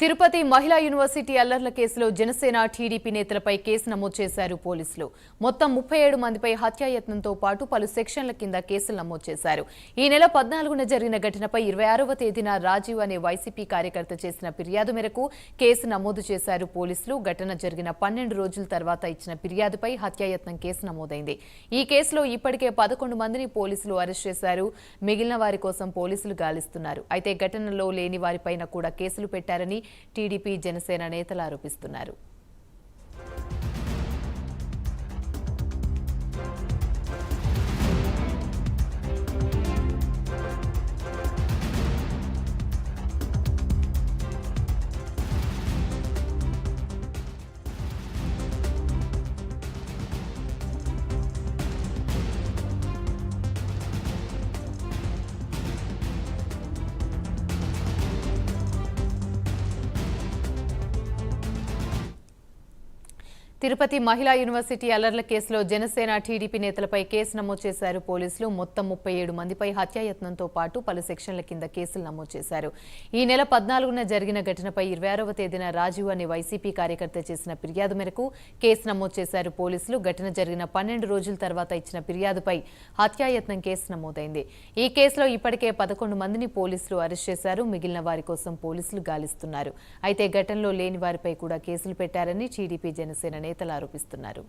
తిరుపతి మహిళా యూనివర్సిటీ అల్లర్ల కేసులో జనసేన టీడీపీ నేతలపై కేసు నమోదు చేశారు పోలీసులు. మొత్తం 37 మందిపై హత్యాయత్నంతో పాటు పలు సెక్షన్ల కింద కేసులు నమోదు చేశారు. ఈ నెల 14న జరిగిన ఘటనపై 26వ తేదీన రాజీవ్ అనే వైసీపీ కార్యకర్త చేసిన ఫిర్యాదు మేరకు కేసు నమోదు చేశారు పోలీసులు. ఘటన జరిగిన 12 రోజుల తర్వాత ఇచ్చిన ఫిర్యాదుపై హత్యాయత్నం కేసు నమోదైంది. ఈ కేసులో ఇప్పటికే 11 మందిని పోలీసులు అరెస్ట్ చేశారు. మిగిలిన వారి కోసం పోలీసులు గాలిస్తున్నారు. అయితే ఘటనలో లేని వారిపైన కూడా కేసులు పెట్టారని టీడీపీ జనసేన నేతలు ఆరోపిస్తున్నారు. తిరుపతి మహిళా యూనివర్సిటీ అల్లర్ల కేసులో జనసేన టీడీపీ నేతలపై కేసు నమోదు చేశారు పోలీసులు. మొత్తం 37 మందిపై హత్యాయత్నంతో పాటు పలు సెక్షన్ల కింద కేసులు నమోదు చేశారు. ఈ నెల 14న జరిగిన ఘటనపై 26వ తేదీన రాజీవ్ అనే వైసీపీ కార్యకర్త చేసిన ఫిర్యాదు మేరకు కేసు నమోదు చేశారు పోలీసులు. ఘటన జరిగిన 12 రోజుల తర్వాత ఇచ్చిన ఫిర్యాదుపై హత్యాయత్నం కేసు నమోదైంది. ఈ కేసులో ఇప్పటికే 11 మందిని పోలీసులు అరెస్ట్ చేశారు. మిగిలిన వారి కోసం పోలీసులు గాలిస్తున్నారు. అయితే ఘటనలో లేని వారిపై కూడా కేసులు పెట్టారని టీడీపీ జనసేన నేతలు ఆరోపిస్తున్నారు.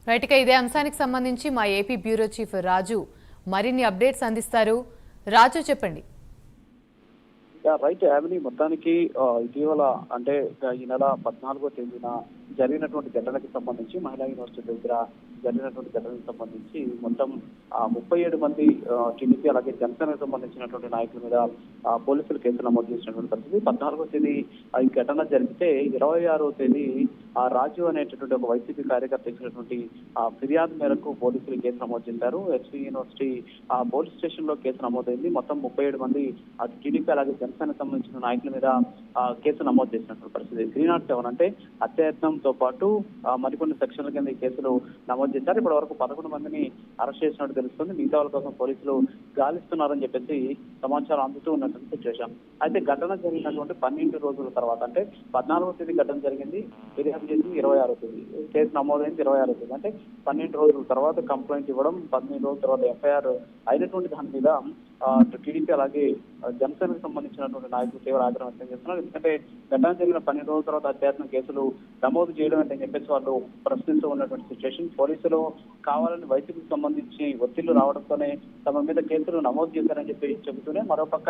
రైట్గా ఇదే అంశానికి సంబంధించి మా ఏపీ బ్యూరో చీఫ్ రాజు మరిన్ని అప్డేట్స్ అందిస్తారు. రాజు చెప్పండి. రైట్ యామిని, మొత్తానికి ఇటీవల అంటే ఈ నెల 14వ తేదీన జరిగినటువంటి ఘటనకి సంబంధించి మహిళా యూనివర్సిటీ దగ్గర జరిగినటువంటి ఘటనకు సంబంధించి మొత్తం 37 మంది టీడీపీ అలాగే జనసేనకు సంబంధించినటువంటి నాయకుల మీద పోలీసులు కేసు నమోదు చేసినటువంటి పరిస్థితి. 14వ తేదీ ఈ ఘటన జరిగితే 26వ తేదీ రాజు అనేటటువంటి ఒక వైసీపీ కార్యకర్త ఇచ్చినటువంటి ఫిర్యాదు మేరకు పోలీసులు కేసు నమోదు చేశారు. ఎస్వి యూనివర్సిటీ పోలీస్ స్టేషన్ లో కేసు నమోదైంది. మొత్తం 37 మంది టీడీపీ అలాగే జనసేనకు సంబంధించిన నాయకుల మీద కేసు నమోదు చేసినటువంటి పరిస్థితి. 307 అంటే హత్యాయత్నంతో పాటు మరికొన్ని సెక్షన్ల కింద ఈ కేసులు నమోదు చేశారు. ఇప్పటి వరకు 11 మందిని అరెస్ట్ చేసినట్టు తెలుస్తుంది. మిగతా వాళ్ళ కోసం పోలీసులు గాలిస్తున్నారని చెప్పేసి సమాచారం అందుతూ ఉన్నటువంటి సిచ్యువేషన్. అయితే ఘటన జరిగినటువంటి 12 రోజుల తర్వాత అంటే 14వ తేదీ ఘటన జరిగింది, ఫిర్యాదు చేసింది 26వ తేదీ, కేసు నమోదైంది 26వ తేదీ. అంటే 12 రోజుల తర్వాత కంప్లైంట్ ఇవ్వడం, 15 రోజుల తర్వాత ఎఫ్ఐఆర్ అయినటువంటి దాని మీద టీడీపీ అలాగే జనసేనకు సంబంధించినటువంటి నాయకులు తీవ్ర ఆగ్రహం వ్యక్తం చేస్తున్నారు. ఎందుకంటే ఘటన జరిగిన 12 రోజుల తర్వాత హత్యాయత్నం కేసులు నమోదు చేయడం అంటే చెప్పేసి వాళ్ళు ప్రశ్నిస్తూ ఉన్నటువంటి సిచ్యువేషన్. పోలీసులు కావాలని వైసీపీకి సంబంధించి ఒత్తిళ్లు రావడంతోనే తమ మీద కేసులు నమోదు చేశారని చెప్పి చెబుతూనే మరోపక్క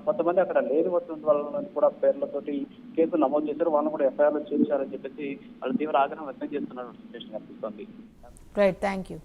కొంతమంది అక్కడ లేని వస్తున్న వాళ్ళని కూడా పేర్లతోటి కేసులు నమోదు చేశారు, వాళ్ళని కూడా ఎఫ్ఐఆర్లు చేర్చారని చెప్పేసి వాళ్ళు తీవ్ర ఆగ్రహం వ్యక్తం చేస్తున్నటువంటి సిచ్యువేషన్ కనిపిస్తోంది. Right, thank you.